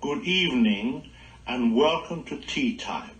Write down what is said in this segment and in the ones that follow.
good evening, and welcome to Tea Time.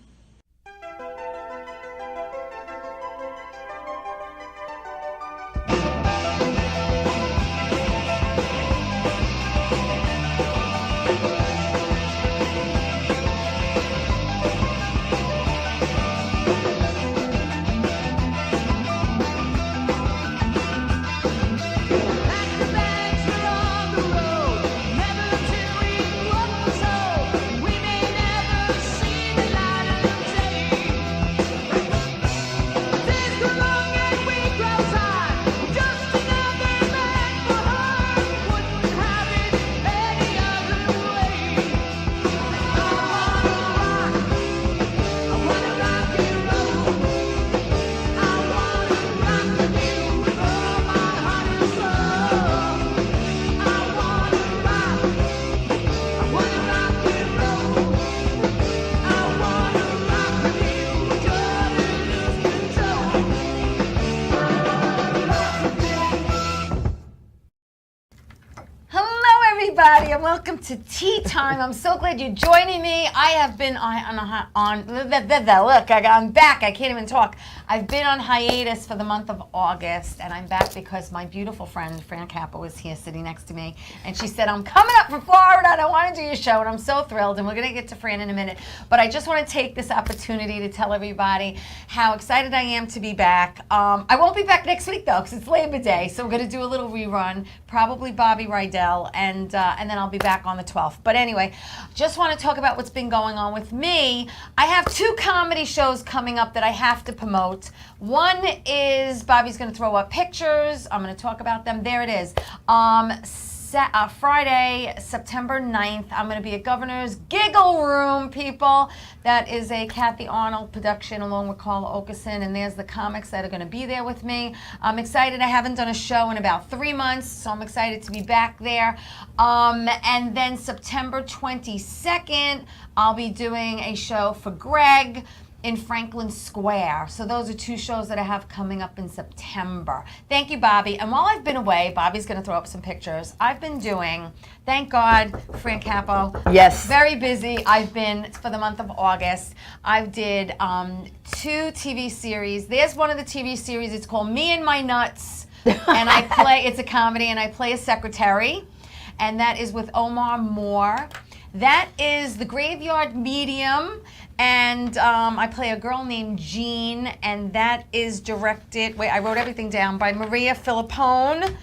And welcome to Tea Time. I'm so glad you're joining me. I have been look, I'm back. I can't even talk. I've been on hiatus for the month of August, and I'm back because my beautiful friend, Fran Capo, is here sitting next to me, and she said, I'm coming up from Florida, and I want to do your show, and I'm so thrilled, and we're going to get to Fran in a minute, but I just want to take this opportunity to tell everybody how excited I am to be back. I won't be back next week, though, because it's Labor Day, so we're going to do a little rerun, probably Bobby Rydell, and then I'll be back on the 12th. But anyway, just want to talk about what's been going on with me. I have 2 comedy shows coming up that I have to promote. One is Bobby's going to throw up pictures. I'm going to talk about them. There it is. Friday, September 9th, I'm going to be at Governor's Giggle Room, people. That is a Kathy Arnold production along with Carla Okerson, and there's the comics that are going to be there with me. I'm excited. I haven't done a show in about 3 months, so I'm excited to be back there. And then September 22nd, I'll be doing a show for Greg in Franklin Square. So those are 2 shows that I have coming up in September. Thank you, Bobby. And while I've been away, Bobby's going to throw up some pictures. I've been doing, thank God, Fran Capo. Yes. Very busy. I've been, for the month of August, I did 2 TV series. There's one of the TV series. It's called Me and My Nuts. And I play, it's a comedy, and I play a secretary. And that is with Omar Moore. That is The Graveyard Medium, and I play a girl named Jean, and that is directed, wait, I wrote everything down, by Maria Filippone.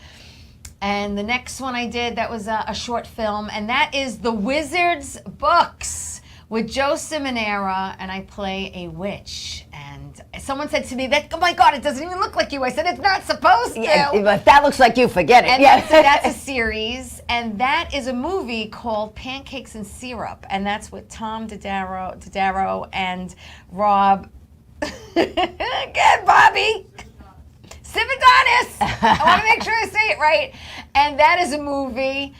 And the next one I did, that was a short film, and that is The Wizard's Books with Joe Simonera, and I play a witch. And someone said to me, that, oh my God, it doesn't even look like you. I said, it's not supposed to. Yeah, if that looks like you, forget it. And yeah. that's a series, and that is a movie called Pancakes and Syrup, and that's with Tom Dodaro and Rob. Again, Bobby. Sividonis. I want to make sure I say it right. And that is a movie.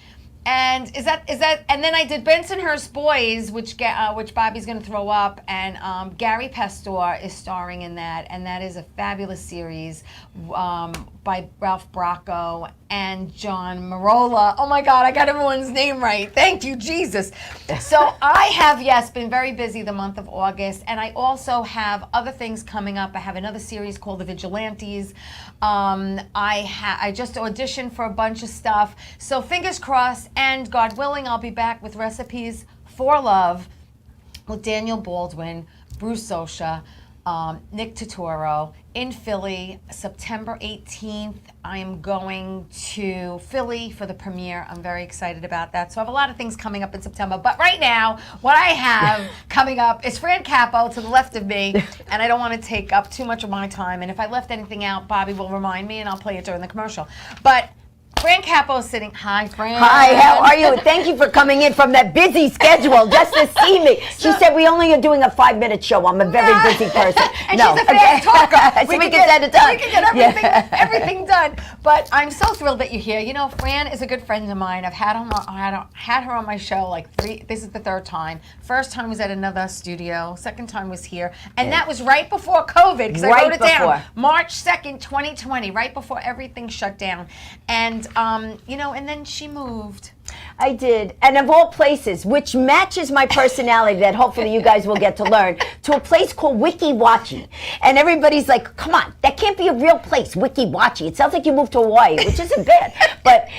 And is that? And then I did Bensonhurst Boys, which Bobby's going to throw up, and Gary Pastor is starring in that, and that is a fabulous series by Ralph Bracco and John Marola. Oh my God, I got everyone's name right. Thank you, Jesus. So I have, yes, been very busy the month of August, and I also have other things coming up. I have another series called The Vigilantes. I just auditioned for a bunch of stuff. So fingers crossed, and God willing, I'll be back with Recipes for Love with Daniel Baldwin, Bruce Sosha, Nick Totoro in Philly, September 18th. I am going to Philly for the premiere. I'm very excited about that. So I have a lot of things coming up in September. But right now, what I have coming up is Fran Capo to the left of me, and I don't want to take up too much of my time. And if I left anything out, Bobby will remind me, and I'll play it during the commercial. But Fran Capo is sitting. Hi, Fran. Hi, how are you? Thank you for coming in from that busy schedule just to see me. She said we only are doing a 5-minute show. I'm a very busy person. And she's a fast talker. We can get it done. We can get everything done. But I'm so thrilled that you're here. You know, Fran is a good friend of mine. I've had her on my show like 3. This is the 3rd time. First time was at another studio. Second time was here, and that was right before COVID, because I wrote it down. March 2nd, 2020, right before everything shut down. And you know, and then she moved. I did. And of all places, which matches my personality that hopefully you guys will get to learn, to a place called Wiki Wachi. And everybody's like, come on, that can't be a real place, Wiki Wachi. It sounds like you moved to Hawaii, which isn't bad. But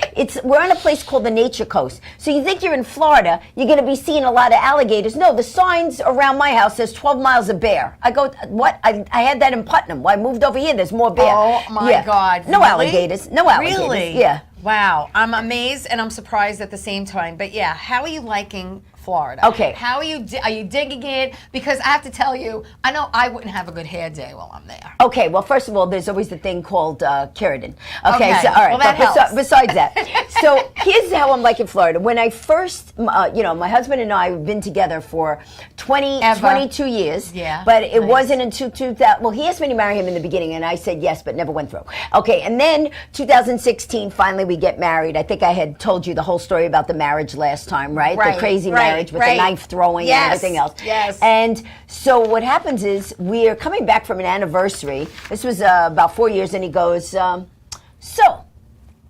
we're on a place called the Nature Coast. So you think you're in Florida, you're going to be seeing a lot of alligators. No, the signs around my house says 12 miles of bear. I go, what? I had that in Putnam. Well, I moved over here, there's more bear. Oh my God. No Really? alligators. No alligators. Really? Yeah. Wow. I'm amazed and I'm surprised at the same time. But yeah, how are you liking Florida? Okay. How are you digging it? Because I have to tell you, I know I wouldn't have a good hair day while I'm there. Okay, well, first of all, there's always the thing called keratin. Okay, Okay. so all right. Well, that but helps. besides that, so here's how I'm liking Florida. When I first, my husband and I have been together for 22 years. Yeah, But it nice. wasn't until 2000. Well, he asked me to marry him in the beginning, and I said yes, but never went through. Okay, and then 2016, finally we get married. I think I had told you the whole story about the marriage last time, right? Right, The crazy right, marriage with right. the knife throwing Yes, and everything else. yes. And so what happens is we're coming back from an anniversary. This was about 4 years, and he goes, so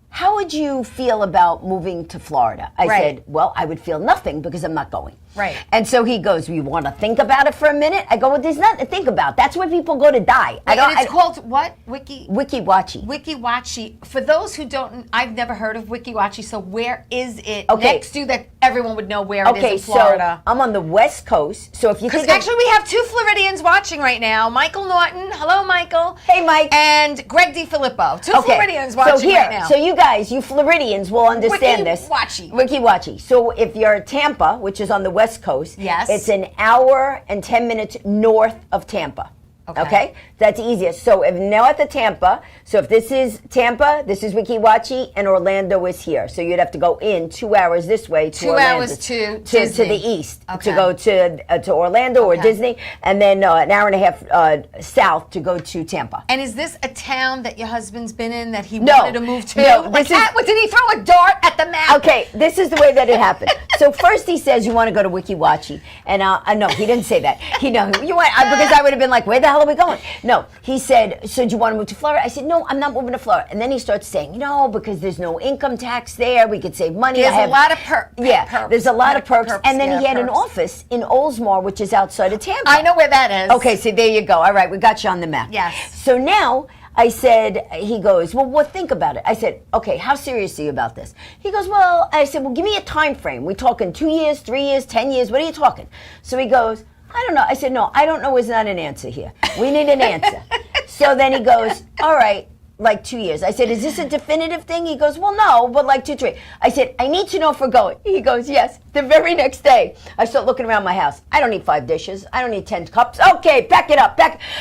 how would you feel about moving to Florida? I Right. said, well, I would feel nothing because I'm not going. Right. And so he goes, you want to think about it for a minute? I go, well, there's nothing to think about. That's where people go to die. And it's called what? Wiki Wiki-Wachi. Wachi. For those who don't, I've never heard of Wiki Wachi. So where is it Okay. next to that everyone would know where it is Okay, in Florida? so I'm on the West Coast. So if you Because think of- actually, we have two Floridians watching right now. Michael Norton. Hello, Michael. Hey, Mike. And Greg DiFilippo. Two Floridians watching so here, right now. So you guys, you Floridians will understand this. Wiki-Wachi. Wiki-Wachi. So if you're at Tampa, which is on the West Coast, Yes. it's an hour and 10 minutes north of Tampa. Okay. That's easiest. So if now at the Tampa, so if this is Tampa, this is Wiki-Wachi, and Orlando is here. So you'd have to go in 2 hours this way to 2 Orlando, hours to to Disney. the east Okay. to go to Orlando or Okay. Disney, and then an hour and a half south to go to Tampa. And is this a town that your husband's been in that he No. wanted to move to? No, Like this is- that? What, did he throw a dart at the map? Okay, this is the way that it happened. So first he says you want to go to Wiki-Wachi, and no, he didn't say that. He know you want because I would have been like, where the hell are we going? No, he said, so do you want to move to Florida? I said, no, I'm not moving to Florida. And then he starts saying, no, because there's no income tax there. We could save money. There's a lot of Yeah, there's a lot of perks. And then yeah, he had an perks. office in Oldsmar, which is outside of Tampa. I know where that is. Okay, so there you go. All right, we got you on the map. Yes. So now I said, he goes, well, think about it. I said, okay, how serious are you about this? He goes, well, I said, well, give me a time frame. We talking 2 years, 3 years, 10 years? What are you talking? So he goes, I don't know. I said, no, I don't know is not an answer here. We need an answer. So then he goes, all right, like 2 years. I said, is this a definitive thing? He goes, well, no, but like 2, 3. I said, I need to know if we're going. He goes, yes. The very next day, I start looking around my house. I don't need 5 dishes. I don't need 10 cups. Okay, pack it up.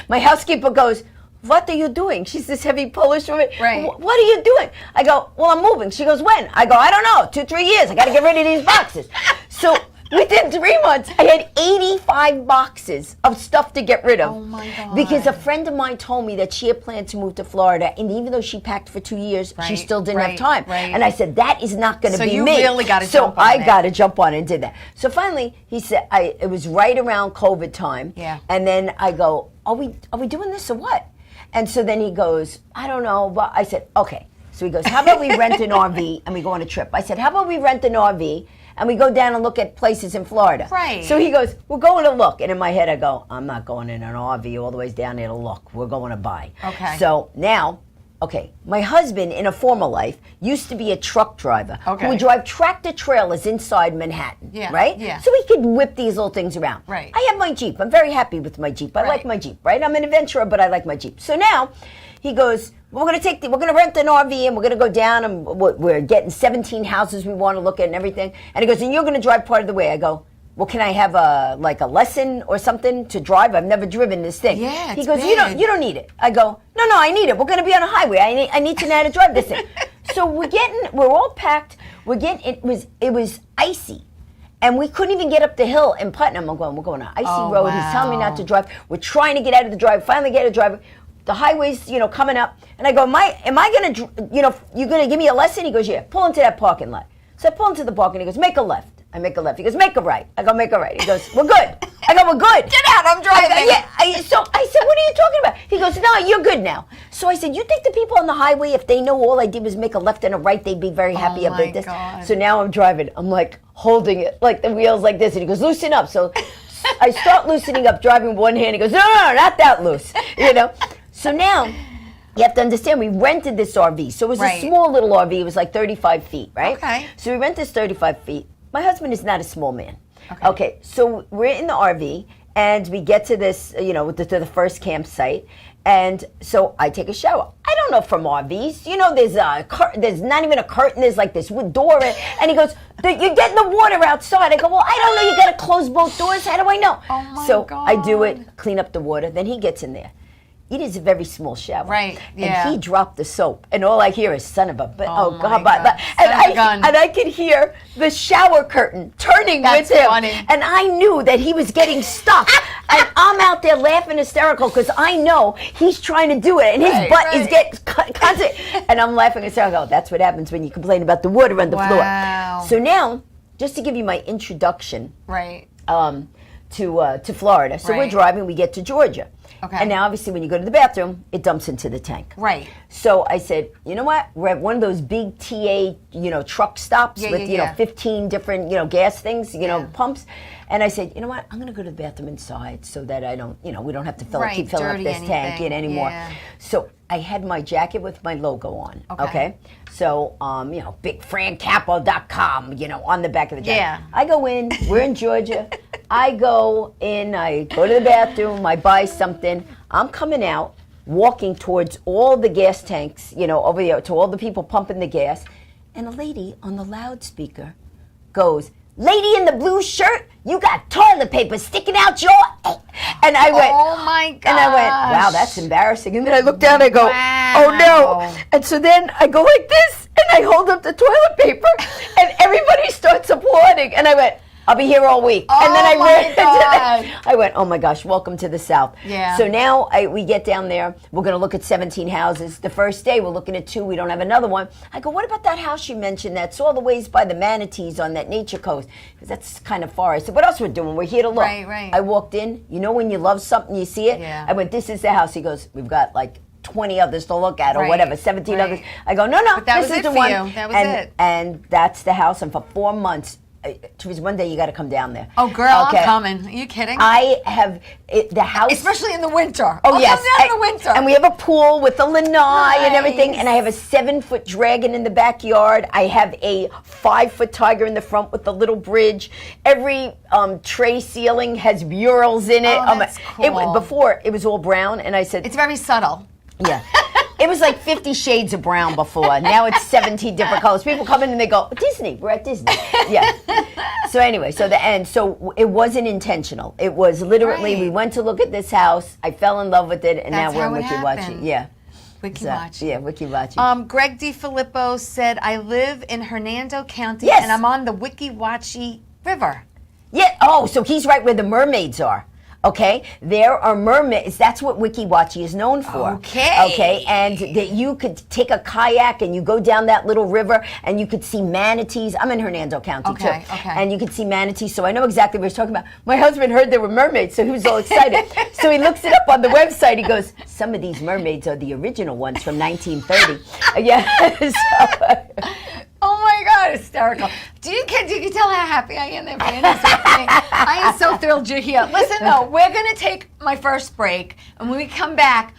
My housekeeper goes, what are you doing? She's this heavy Polish woman. Right. What are you doing? I go, well, I'm moving. She goes, when? I go, I don't know, 2, 3 years. I got to get rid of these boxes. So within 3 months, I had 85 boxes of stuff to get rid of. Oh, my God. Because a friend of mine told me that she had planned to move to Florida, and even though she packed for 2 years, she Right, still didn't have right, time. right. And I said, that is not going to So be you me. really gotta so jump on I it. got to jump on it and did that. So finally, he said, it was right around COVID time. Yeah. And then I go, are we doing this or what? And so then he goes, I don't know. But I said, okay. So he goes, how about we rent an RV and we go on a trip? I said, how about we rent an RV and we go down and look at places in Florida? Right. So he goes, we're going to look. And in my head, I go, I'm not going in an RV all the way down there to look. We're going to buy. Okay. So now, my husband in a former life used to be a truck driver Okay. who would drive tractor trailers inside Manhattan. Yeah, Right? yeah. So he could whip these little things around. Right. I have my Jeep. I'm very happy with my Jeep. I Right. like my Jeep, right? I'm an adventurer, but I like my Jeep. So now he goes, we're going to rent an RV and we're going to go down and we're getting 17 houses we want to look at and everything. And he goes, and you're going to drive part of the way. I go, well, can I have a lesson or something to drive? I've never driven this thing. Yeah, he it's goes, big. you don't need it. I go, no, I need it. We're going to be on a highway. I need to know how to drive this thing. So we're all packed. It was icy. And we couldn't even get up the hill in Putnam. We're going on an icy road. He's telling me not to drive. We're trying to get out of the drive. Finally get out of the drive. The highway's, coming up. And I go, am I going to, you're going to give me a lesson? He goes, yeah, pull into that parking lot. So I pull into the parking. He goes, make a left. I make a left. He goes, make a right. I go, make a right. He goes, we're good. I go, we're good. Get out, I'm driving. So I said, what are you talking about? He goes, no, you're good now. So I said, you think the people on the highway, if they know all I did was make a left and a right, they'd be very happy about this? God. So now I'm driving. I'm like holding it, like the wheels like this. And he goes, loosen up. So I start loosening up, driving with one hand. He goes, no, not that loose, you know? So now you have to understand, we rented this RV. So it was a small little RV. It was like 35 feet, right? Okay. So we rent this 35 feet. My husband is not a small man. Okay, so we're in the RV, and we get to this, you know, to the first campsite, and so I take a shower. I don't know from RVs, you know, there's not even a curtain, there's like this wood door, and he goes, you're getting the water outside. I go, well, I don't know, you gotta close both doors, how do I know? Oh my God. I do it, clean up the water, then he gets in there. It is a very small shower. Right, yeah. And he dropped the soap, and all I hear is son of a, Oh God. my God. And I could hear the shower curtain turning That's with him. funny. And I knew that he was getting stuck. And I'm out there laughing hysterical because I know he's trying to do it, and his butt is getting constant. And I'm laughing hysterical. That's what happens when you complain about the water on the floor. So now, just to give you my introduction to Florida. So we're driving, we get to Georgia. Okay. And now, obviously, when you go to the bathroom, it dumps into the tank. Right. So I said, you know what? We're at one of those big TA, truck stops with, 15 different, gas things, pumps. And I said, you know what? I'm going to go to the bathroom inside so that I don't, we don't have to keep filling up this tank anymore. Yeah. So I had my jacket with my logo on. Okay. So, bigfrancapo.com, on the back of the jacket. Yeah. I go in, we're in Georgia. I go in, I go to the bathroom, I buy something. I'm coming out, walking towards all the gas tanks, over there, to all the people pumping the gas. And a lady on the loudspeaker goes, "Lady in the blue shirt, you got toilet paper sticking out your..." And I went, oh my God. And I went, wow, that's embarrassing. And then I look down, I go, wow. Oh no. And so then I go like this, and I hold up the toilet paper, and everybody starts applauding. And I went, I'll be here all week. Oh, and then I went, oh my gosh, welcome to the South. Yeah. So now we get down there. We're going to look at 17 houses. The first day, we're looking at 2. We don't have another one. I go, what about that house you mentioned that's all the ways by the manatees on that nature coast? Because that's kind of far. I said, what else we're doing? We're here to look. Right. I walked in. When you love something, you see it? Yeah. I went, this is the house. He goes, we've got like 20 others to look at or whatever, 17 others. I go, no, but that this was is it the for one. you. That was it. And that's the house. And for 4 months, Teresa, one day you got to come down there. Oh, girl, I'm coming. Are you kidding? I have the house, especially in the winter. Oh, yes, come down in the winter. And we have a pool with the lanai and everything. And I have a 7-foot dragon in the backyard. I have a 5-foot tiger in the front with the little bridge. Every tray ceiling has murals in it. Oh, that's cool. Before it was all brown, and I said it's very subtle. Yeah. It was like 50 shades of brown before. Now it's 17 different colors. People come in and they go, Disney, we're at Disney. Yeah. So anyway, so it wasn't intentional. It was literally, we went to look at this house. I fell in love with it, and that's now we're in Wiki Watchie. Yeah. Wiki Watchie. Yeah, Wiki Watchie. Greg DiFilippo said, I live in Hernando County, yes. and I'm on the Wiki Watchie River. Yeah. Oh, so he's right where the mermaids are. Okay, there are mermaids. That's what Wiki Watchie is known for. Okay, and that you could take a kayak and you go down that little river and you could see manatees. I'm in Hernando County too. Okay. And you could see manatees, so I know exactly what he's talking about. My husband heard there were mermaids, so he was all excited. So he looks it up on the website. He goes, some of these mermaids are the original ones from 1930. Yeah. Oh my God, hysterical. Do you tell how happy I am that Brandon's with me? I am so thrilled you're here. Listen though, we're going to take my first break, and when we come back,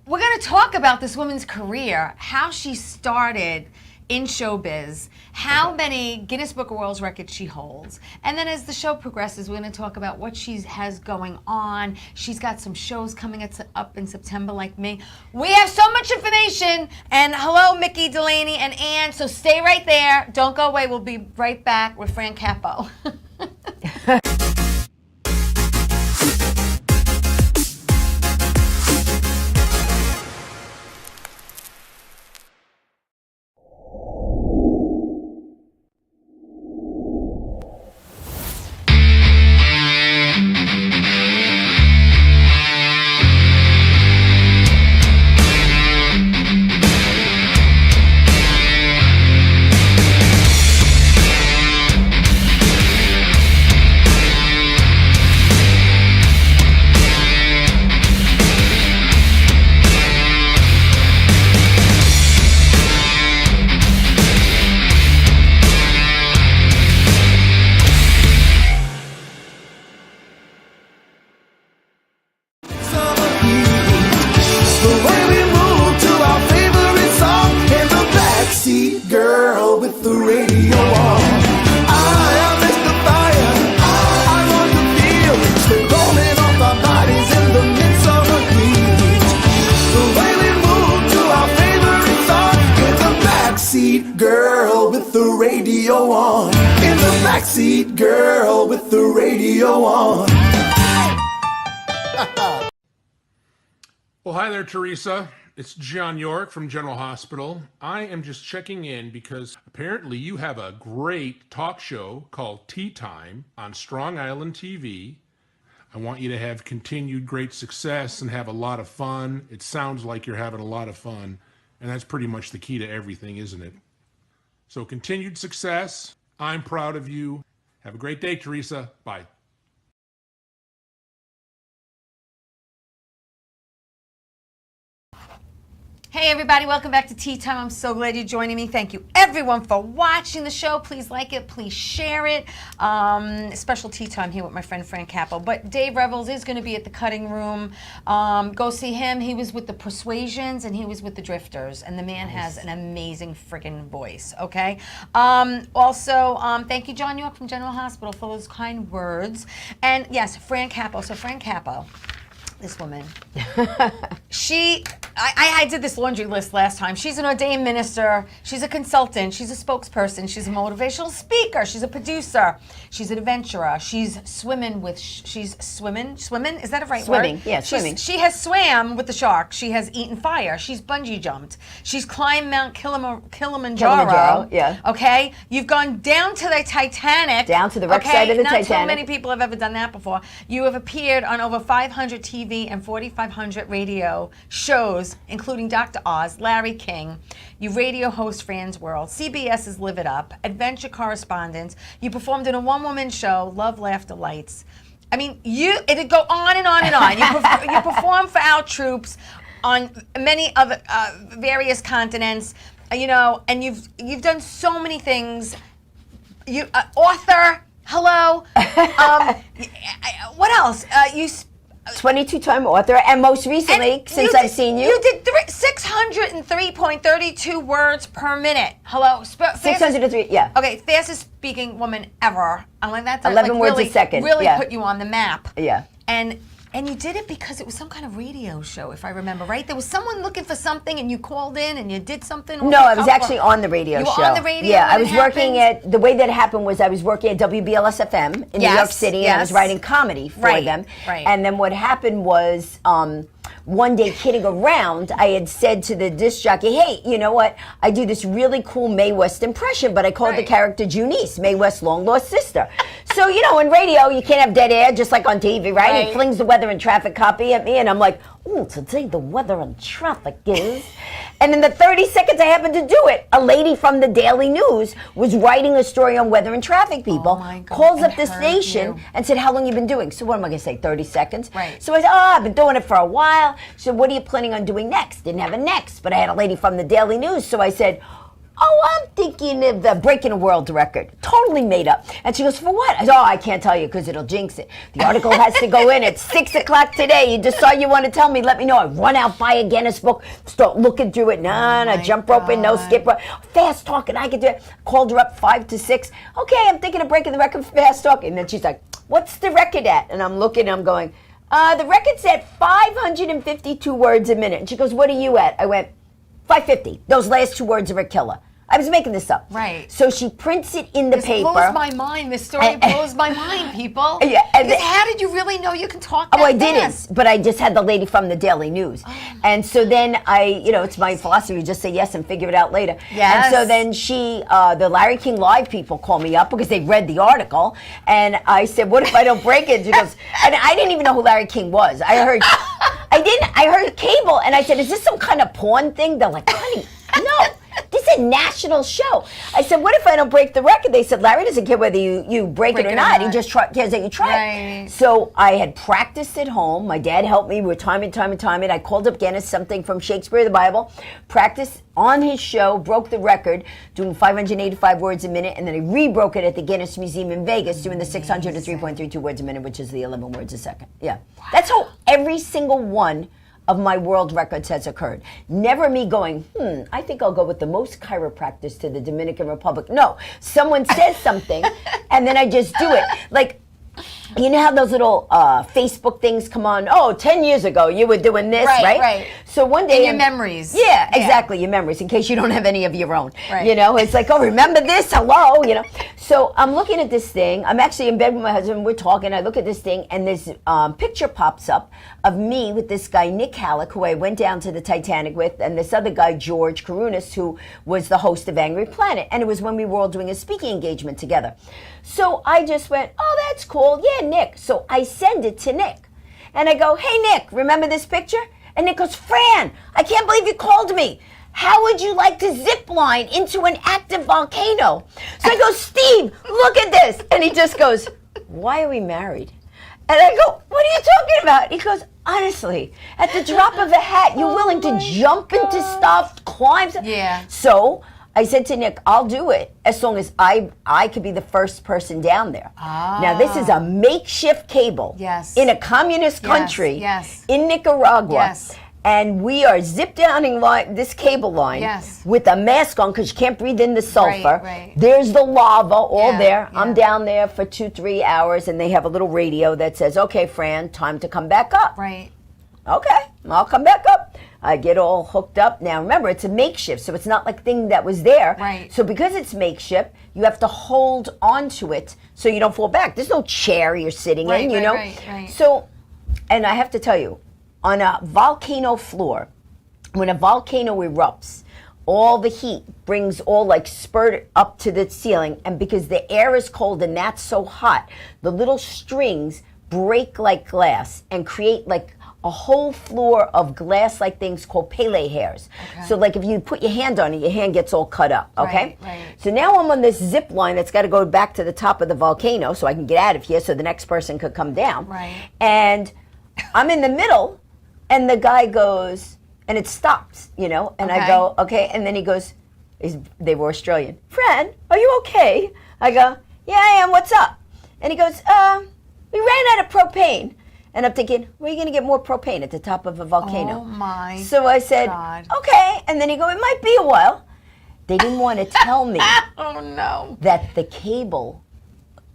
we're going to talk about this woman's career, how she started in showbiz, how many Guinness Book of World Records she holds. And then as the show progresses, we're going to talk about what she has going on. She's got some shows coming up in September like me. We have so much information. And hello, Mickey, Delaney, and Ann. So stay right there. Don't go away. We'll be right back with Fran Capo. The way we move to our favorite song in the backseat, girl with the radio on. I am Mr. Fire. I want to feel still rolling off our bodies in the midst of a heat. The way we move to our favorite song in the backseat, girl with the radio on. In the backseat, girl with the radio on. Well, hi there, Teresa. It's John York from General Hospital. I am just checking in because apparently you have a great talk show called Tea Time on Strong Island TV. I want you to have continued great success and have a lot of fun. It sounds like you're having a lot of fun, and that's pretty much the key to everything, isn't it? So continued success. I'm proud of you. Have a great day, Teresa. Bye. Hey everybody, welcome back to Tea Time. I'm so glad you're joining me. Thank you everyone for watching the show. Please like it, please share it. Special tea time here with my friend Frank Capo. But Dave Revels is going to be at the Cutting Room. Go see him. He was with the Persuasions and he was with the Drifters. And the man has an amazing freaking voice, okay? Also, thank you John York from General Hospital for those kind words. And yes, Frank Capo. So Frank Capo, this woman, I did this laundry list last time. She's an ordained minister. She's a consultant. She's a spokesperson. She's a motivational speaker. She's a producer. She's an adventurer. She's swimming. Swimming? Is that a right word? Swimming, yeah, swimming. She has swam with the shark. She has eaten fire. She's bungee jumped. She's climbed Mount Kilimanjaro. Yeah. Okay? You've gone down to the Titanic. Down to the wreck side of the Titanic. Not too many people have ever done that before. You have appeared on over 500 TV and 4,500 radio shows, including Dr. Oz, Larry King. You radio host Fran's World, CBS's Live It Up, adventure correspondent. You performed in a one-woman show, Love, Laughter, Lights. I mean, it'd go on and on and on. You perform for our troops on many other various continents, and you've done so many things. You author, hello. What else? 22-time author, and most recently, since I've seen you. You did 603.32 words per minute. Hello? 603, yeah. Okay, fastest speaking woman ever. I'm like, that's 11 words a second. Really yeah. put you on the map. Yeah. And you did it because it was some kind of radio show, if I remember right. There was someone looking for something, and you called in and you did something. No, I was actually on the radio show. You were on the radio. Yeah, I was working at the way that happened was I was working at WBLS FM in New York City, and I was writing comedy for them. Right. And then what happened was, one day kidding around, I had said to the disc jockey, hey, you know what? I do this really cool Mae West impression, but I called the character Junice, Mae West's long-lost sister. So, in radio, you can't have dead air, just like on TV, right? He flings the weather and traffic copy at me, and I'm like, ooh, today the weather and traffic is... And in the 30 seconds I happened to do it, a lady from the Daily News was writing a story on weather and traffic, people. Oh my God. Calls up the station and said, how long you been doing? So what am I going to say, 30 seconds? Right. So I said, I've been doing it for a while. So what are you planning on doing next? Didn't have a next, but I had a lady from the Daily News. So I said, I'm thinking of breaking a world record. Totally made up. And she goes, for what? I said, I can't tell you because it'll jinx it. The article has to go in at 6 o'clock today. You decide you want to tell me, let me know. I run out, buy a Guinness book, start looking through it. Jump roping, no skip rope. Fast talking, I could do it. Called her up 5 to 6. Okay, I'm thinking of breaking the record for fast talking. And then she's like, what's the record at? And I'm looking, I'm going, the record's at 552 words a minute. And she goes, what are you at? I went, 550. Those last 2 words are a killer. I was making this up. Right. So she prints it in the paper. This blows my mind. This story blows my mind, people. Yeah. How did you really know you can talk that I fast? didn't. But I just had the lady from the Daily News. Oh. And so then it's my philosophy, just say yes and figure it out later. Yes. And so then the Larry King Live people call me up because they read the article. And I said, what if I don't break it? She goes, and I didn't even know who Larry King was. I heard cable. And I said, is this some kind of porn thing? They're like, honey, no. This is a national show. I said, what if I don't break the record? They said, Larry doesn't care whether you break it or not. He just cares that you try it. So I had practiced at home. My dad helped me with time and time and time. And I called up Guinness, something from Shakespeare, the Bible, practiced on his show, broke the record, doing 585 words a minute, and then I re-broke it at the Guinness Museum in Vegas, doing the 603.32 words a minute, which is the 11 words a second. Yeah. That's how every single one of my world records has occurred. Never me going, I think I'll go with the most chiropractors to the Dominican Republic. No, someone says something, and then I just do it. Like, you know how those little Facebook things come on? Oh, 10 years ago, you were doing this, right? Right. So one day... In your memories. Yeah, exactly, your memories, in case you don't have any of your own. Right. You know, it's like, oh, remember this? Hello, you know. So I'm looking at this thing. I'm actually in bed with my husband. We're talking. I look at this thing, and this picture pops up of me with this guy, Nick Halleck, who I went down to the Titanic with, and this other guy, George Karunas, who was the host of Angry Planet. And it was when we were all doing a speaking engagement together. So I just went, oh, that's cool. Yeah, Nick. So I send it to Nick. And I go, hey, Nick, remember this picture? And Nick goes, Fran, I can't believe you called me. How would you like to zip line into an active volcano? So I go, Steve, look at this. And he just goes, why are we married? And I go, what are you talking about? He goes, honestly, at the drop of a hat, you're willing to jump into stuff, climb stuff. Yeah. So I said to Nick, I'll do it as long as I could be the first person down there. Now, this is a makeshift cable in a communist country in Nicaragua. Yes. And we are zip downing this cable line with a mask on because you can't breathe in the sulfur. Right. There's the lava all there. Yeah. I'm down there for 2-3 hours, and they have a little radio that says, okay, Fran, time to come back up. Right. Okay, I'll come back up. I get all hooked up. Now, remember, it's a makeshift, so it's not like thing that was there. Right. So because it's makeshift, you have to hold onto it so you don't fall back. There's no chair you're sitting in, you know? Right. So, and I have to tell you, on a volcano floor, when a volcano erupts, all the heat brings all like spurt up to the ceiling, and because the air is cold and that's so hot, the little strings break like glass and create like a whole floor of glass-like things called Pele hairs. Okay. So like if you put your hand on it, your hand gets all cut up, okay? Right. So now I'm on this zip line that's got to go back to the top of the volcano so I can get out of here so the next person could come down. Right. And I'm in the middle, and the guy goes, and it stops, you know? And I go, okay, and then he goes, they were Australian. Fran, are you okay? I go, yeah, I am, what's up? And he goes, we ran out of propane. And I'm thinking, where are you going to get more propane at the top of a volcano? Oh, my So I said, God. okay. And then he go, it might be a while. They didn't want to tell me Oh, no. that the cable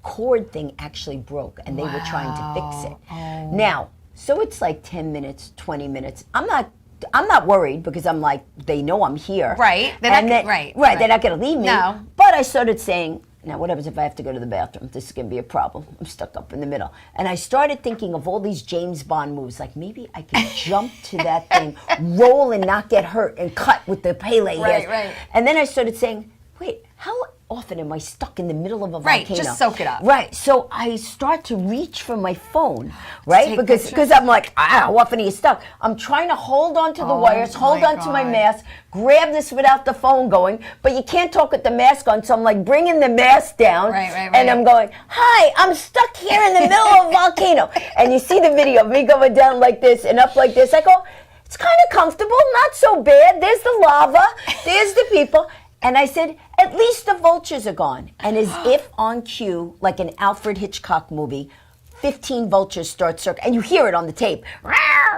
cord thing actually broke, and they were trying to fix it. Oh. Now, so it's like 10 minutes, 20 minutes. I'm not worried because I'm like, they know I'm here. Right. They're not, right. They're not going to leave me. No. But I started saying, now, what happens if I have to go to the bathroom? This is going to be a problem. I'm stuck up in the middle. And I started thinking of all these James Bond moves. Like, maybe I could jump to that thing, roll and not get hurt, and cut with the Pele hairs. Right. And then I started saying, wait, how often am I stuck in the middle of a volcano? Right, just soak it up. Right. So I start to reach for my phone, right? Take Because I'm like, how often are you stuck? I'm trying to hold on to the wires, hold on to my mask, grab this without the phone going, but you can't talk with the mask on, so I'm like bringing the mask down, Right. and I'm going, hi, I'm stuck here in the middle of a volcano. And you see the video of me going down like this and up like this. I go, it's kind of comfortable, not so bad. There's the lava, there's the people. And I said, at least the vultures are gone. And as if on cue, like an Alfred Hitchcock movie, 15 vultures start circling, and you hear it on the tape. Oh,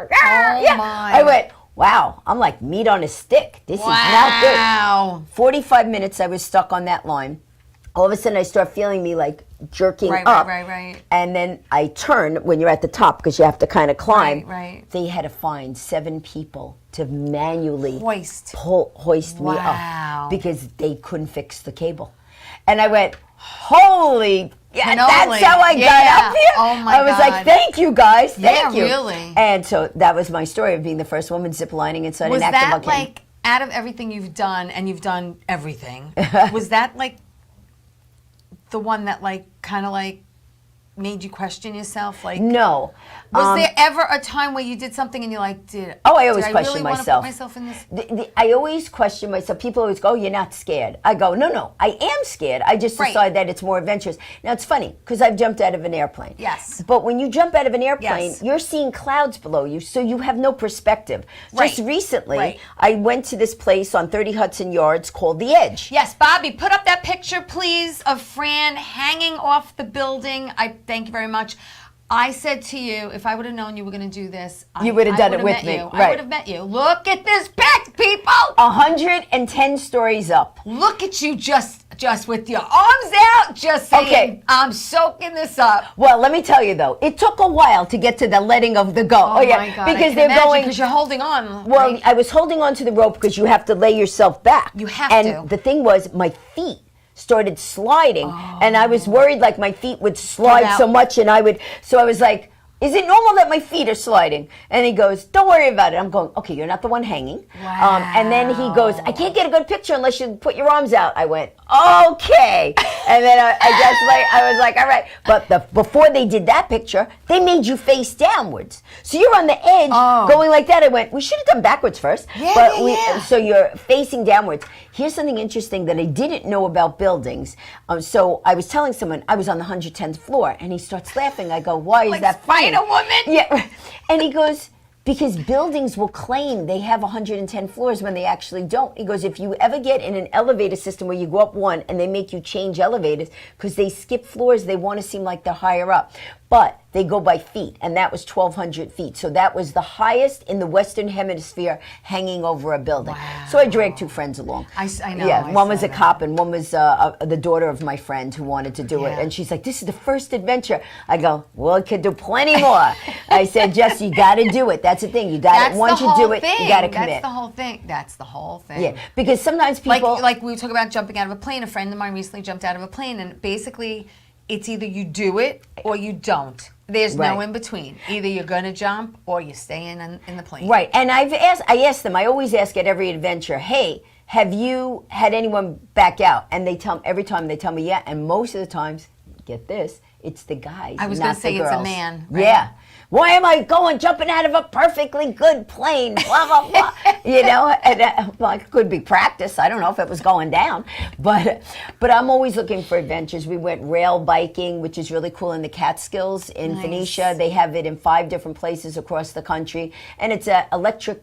Yeah. my. I went, wow, I'm like meat on a stick. This is not good. Wow. 45 minutes I was stuck on that line. All of a sudden I start feeling me like jerking up. Right. And then I turn when you're at the top because you have to kind of climb. Right. They had to find 7 people to manually hoist me Wow. up because they couldn't fix the cable. And I went, holy, yeah, Cannoli. that's how I got up here. Oh, my I was God. like, thank you guys, thank you. really. And so that was my story of being the first woman ziplining inside Was an active that volcano. like, out of everything you've done, and you've done everything, was that like the one that like kind of like made you question yourself? Like, No. was there ever a time where you did something and you're like, I always did question really wanna myself. put myself in this? I always question myself. People always go, oh, you're not scared. I go, no, I am scared. I just Right. decide that it's more adventurous. Now, it's funny, because I've jumped out of an airplane. Yes. But when you jump out of an airplane, Yes. you're seeing clouds below you, so you have no perspective. Right. Just recently, Right. I went to this place on 30 Hudson Yards called The Edge. Yes, Bobby, put up that picture, please, of Fran hanging off the building. I thank you very much. I said to you, if I would have known you were going to do this, You would have done it with met me, you. I right. would have met you. Look at this pic, people. 110 stories up. Look at you just with your arms out, just saying, Okay. I'm soaking this up. Well, let me tell you though, it took a while to get to the letting of the go. Oh my God. Because they're going. Because you're holding on. Well, right? I was holding on to the rope because you have to lay yourself back. You have and to. And the thing was, my feet started sliding, and I was worried like my feet would slide out. so much, and I was like, is it normal that my feet are sliding? And he goes, don't worry about it. I'm going, okay, you're not the one hanging. Wow. And then he goes, I can't get a good picture unless you put your arms out. I went, okay. And then I was like, all right. But before they did that picture, they made you face downwards. So you're on the edge going like that. I went, we should have done backwards first. Yeah. So you're facing downwards. Here's something interesting that I didn't know about buildings. So I was telling someone I was on the 110th floor, and he starts laughing. I go, why is Like that funny? Spider Woman? Yeah. And he goes, because buildings will claim they have 110 floors when they actually don't. He goes, if you ever get in an elevator system where you go up one and they make you change elevators because they skip floors, they want to seem like they're higher up. But they go by feet, and that was 1,200 feet. So that was the highest in the Western Hemisphere hanging over a building. Wow. So I dragged two friends along. I know. Yeah, I one was saw a cop, and one was the daughter of my friend who wanted to do it. Yeah. And she's like, this is the first adventure. I go, well, it could do plenty more. I said, Jess, you got to do it. That's the thing. You got to, once you do it, you got to commit. That's the whole thing. That's the whole thing. Yeah, because sometimes people... Like we talk about jumping out of a plane. A friend of mine recently jumped out of a plane, and basically it's either you do it or you don't. There's no Right. in between. Either you're going to jump or you're staying in the plane. Right, and I asked them, I always ask at every adventure, hey, have you had anyone back out? And they tell every time they tell me yeah, and most of the times, get this, it's the guys. I was going gonna to say it's a man, right? Yeah. Why am I jumping out of a perfectly good plane? Blah, blah, blah. You know, and well, it could be practice. I don't know if it was going down. But I'm always looking for adventures. We went rail biking, which is really cool in the Catskills in Phoenicia. They have it in 5 different places across the country. And it's a electric,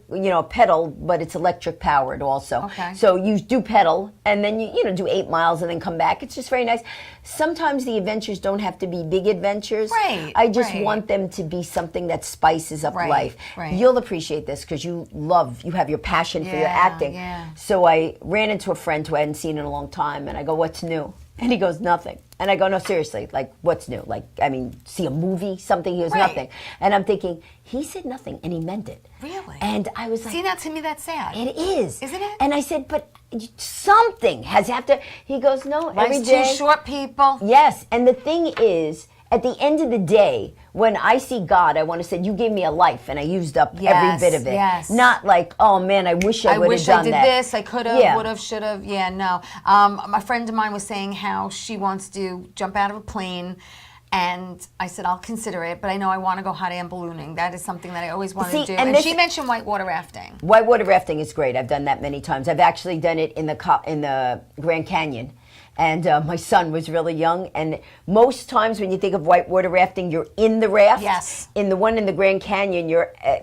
pedal, but it's electric powered also. Okay. So you do pedal, and then you do 8 miles and then come back. It's just very nice. Sometimes the adventures don't have to be big adventures. Right, I just right. want them to be something that spices up Right, life. right. You'll appreciate this because you have your passion for your Yeah, acting. yeah. So I ran into a friend who I hadn't seen in a long time, and I go, what's new? And he goes, nothing. And I go, no, seriously, like, what's new? Like, I mean, see a movie, something? He goes, Right. nothing. And I'm thinking, he said nothing, and he meant it. Really? And I was like, See, now to me that's sad. it is. Isn't it? And I said, but something has to. He goes, no, every Life's day. too short, people. Yes, and the thing is, at the end of the day, when I see God, I want to say, you gave me a life, and I used up every Yes, bit of it. yes. Not like, oh man, I wish I would have done I did that. this. I could have, Yeah. would have, should have. Yeah, no. A friend of mine was saying how she wants to jump out of a plane, and I said I'll consider it, but I know I want to go hot air ballooning. That is something that I always want See, to do. and And this- she mentioned whitewater rafting. Whitewater rafting is great. I've done that many times. I've actually done it in the Grand Canyon. And my son was really young. And most times when you think of whitewater rafting, you're in the raft. Yes. In the one in the Grand Canyon,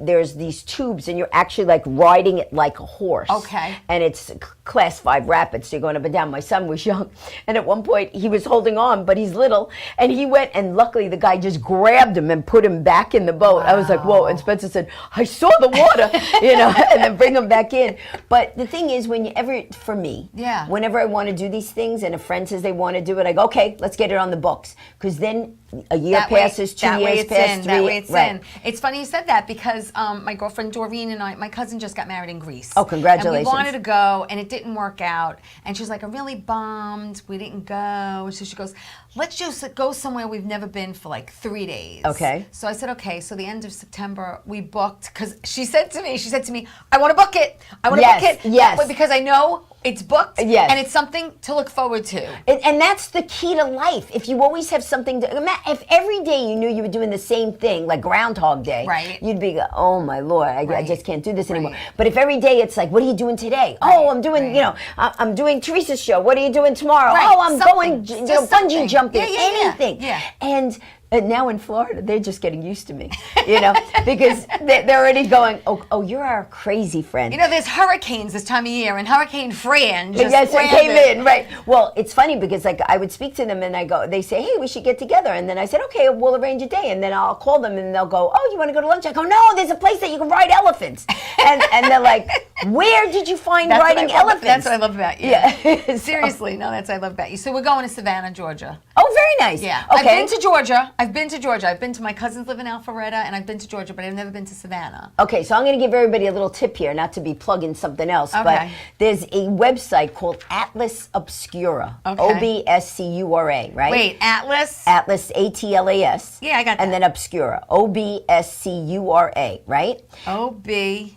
there's these tubes, and you're actually like riding it like a horse. Okay. And it's class 5 rapids, so you're going up and down. My son was young, and at one point he was holding on, but he's little, and he went, and luckily the guy just grabbed him and put him back in the boat. I was like, whoa. And Spencer said, I saw the water, and then bring him back in. But the thing is, for me, Yeah. whenever I want to do these things, and a friend says they want to do it, I go, okay, let's get it on the books. Because then a year passes, 2 years pass, 3 That way it's right. in. It's funny you said that because my girlfriend Doreen and my cousin just got married in Greece. Oh, congratulations. And we wanted to go, and it didn't work out. And she's like, I'm really bummed we didn't go. And so she goes, let's just go somewhere we've never been for like 3 days. Okay. So I said, okay. So the end of September, we booked, because she said to me, I want to book it. I want to Yes, book it. yes. That way, because I know it's booked. Yes. And it's something to look forward to. And that's the key to life. If you always have something if every day you knew you were doing the same thing, like Groundhog Day, Right. you'd be, oh my Lord, I Right. just can't do this anymore. Right. But if every day it's like, what are you doing today? Right. Oh, I'm doing, Right. I'm doing Teresa's show. What are you doing tomorrow? Right. Oh, I'm Something. going, Just bungee something. jumping, Yeah, yeah, yeah. anything. Yeah. And And now in Florida, they're just getting used to me, you know, because they're already going, oh, you're our crazy friend. You know, there's hurricanes this time of year, and Hurricane Fran just yes, it landed. came in, right. Well, it's funny because like I would speak to them and they say, hey, we should get together. And then I said, okay, we'll arrange a day. And then I'll call them and they'll go, oh, you want to go to lunch? I go, no, there's a place that you can ride elephants. And they're like, where did you find riding elephants? That's what I love about you. Yeah. Seriously, no, that's what I love about you. So we're going to Savannah, Georgia. Oh, very nice. Yeah. Okay. I've been to Georgia. I've been to my cousins live in Alpharetta, and I've been to Georgia, but I've never been to Savannah. Okay, so I'm going to give everybody a little tip here, not to be plugging something else, but there's a website called Atlas Obscura. Okay. Obscura, right? Wait, Atlas? Atlas, Atlas. Yeah, I got that. And then Obscura. Obscura, right? O-B-S-C-U-R-A.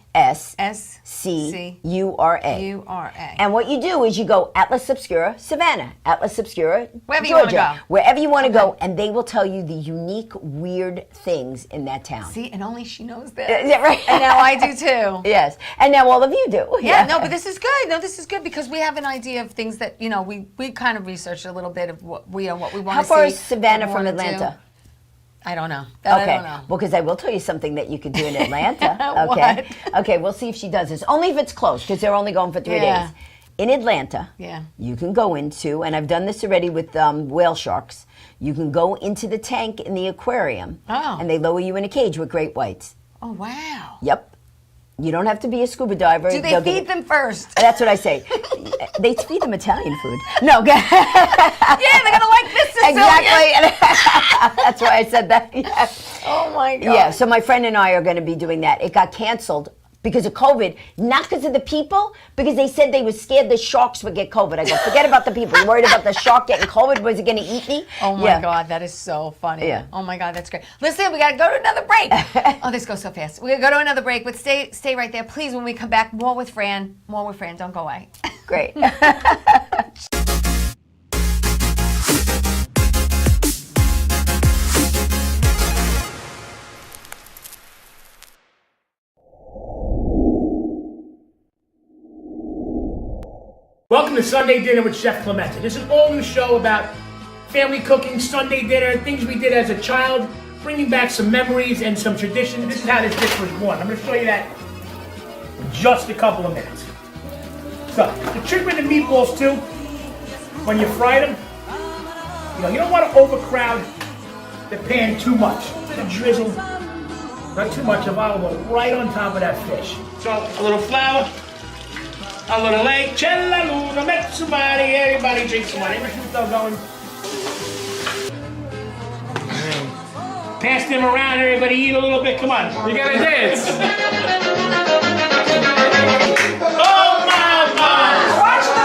And what you do is you go Atlas Obscura, Savannah, Atlas Obscura, Wherever you Georgia, wanna go. wherever you want to go, and they will tell you the unique, weird things in that town. See, and only she knows that. Yeah, right. And now I do too. Yes, and now all of you do. Yeah, no, but this is good. No, this is good because we have an idea of things that, you know, we kind of researched a little bit of what we want to see. How far is Savannah from Atlanta? I don't know. Okay. I don't know. Well, because I will tell you something that you could do in Atlanta. What? Okay, we'll see if she does this. Only if it's close, because they're only going for 3 days. In Atlanta, you can go into, and I've done this already with whale sharks, you can go into the tank in the aquarium, and they lower you in a cage with great whites. Oh, wow. Yep. You don't have to be a scuba diver. Do they feed them first? That's what I say. They feed them Italian food. No. Yeah, they're going to like this Sicilian. Exactly. That's why I said that. Yeah. Oh, my God. Yeah, so my friend and I are going to be doing that. It got canceled because of COVID, not because of the people, because they said they were scared the sharks would get COVID. I go, forget about the people. You're worried about the shark getting COVID? Was it going to eat me? Oh, my God, that is so funny. Yeah. Oh, my God, that's great. Listen, we got to go to another break. Oh, this goes so fast. We're going to go to another break, but stay right there. Please, when we come back, more with Fran. Don't go away. Great. Welcome to Sunday Dinner with Chef Clemente. This is an all-new show about family cooking, Sunday dinner, things we did as a child, bringing back some memories and some tradition. This is how this dish was born. I'm going to show you that in just a couple of minutes. So, the trick with the meatballs too, when you fry them, you don't want to overcrowd the pan too much. Just drizzle, not too much of olive oil, right on top of that fish. So, a little flour. A little egg, c'è la luna, mezzo mare, everybody drinks some wine. Everybody keep going. Pass them around, everybody eat a little bit. Come on, you gotta dance. Oh my God! Watch the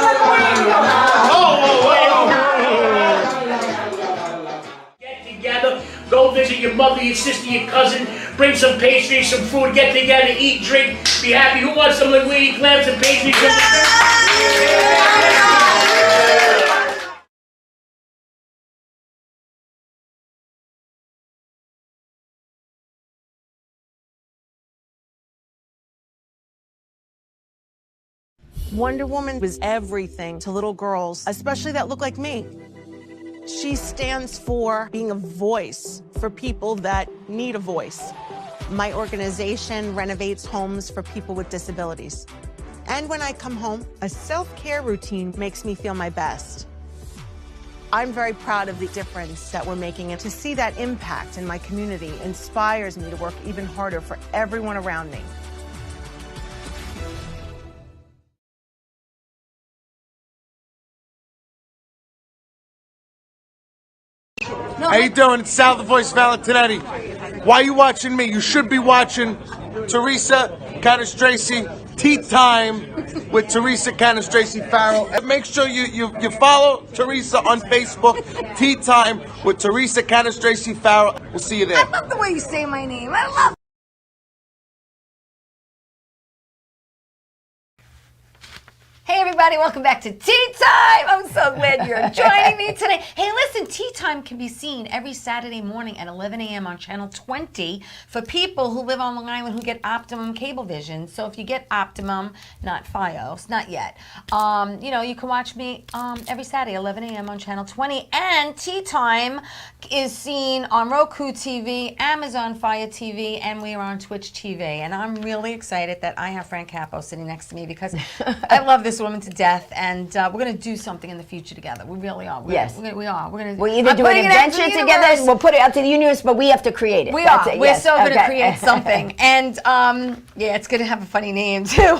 Get together, go visit your mother, your sister, your cousin. Bring some pastries, some food, get together, eat, drink, be happy. Who wants some linguine, clams, and pastries? Wonder Woman was everything to little girls, especially that look like me. She stands for being a voice for people that need a voice. My organization renovates homes for people with disabilities. And when I come home, a self-care routine makes me feel my best. I'm very proud of the difference that we're making, and to see that impact in my community inspires me to work even harder for everyone around me. How you doing? It's Sal the Voice Valentinetti. Why are you watching me? You should be watching Teresa Canastraci Tea Time with Teresa Canastraci Farrell. And make sure you follow Teresa on Facebook. Tea Time with Teresa Canastraci Farrell. We'll see you there. I love the way you say my name. I love. Hey everybody. everybody. Welcome back to Tea Time. I'm so glad you're joining me today. Hey, listen, Tea Time can be seen every Saturday morning at 11 a.m. on Channel 20 for people who live on Long Island who get Optimum Cablevision. So if you get Optimum, not Fios, not yet, you can watch me every Saturday, 11 a.m. on Channel 20. And Tea Time is seen on Roku TV, Amazon Fire TV, and we are on Twitch TV. And I'm really excited that I have Frank Capo sitting next to me because I love this woman to death, and we're going to do something in the future together. We really are. We are. We'll either do an invention together, and we'll put it out to the universe, but we have to create it. We are. We're so going to create something. And it's going to have a funny name, too.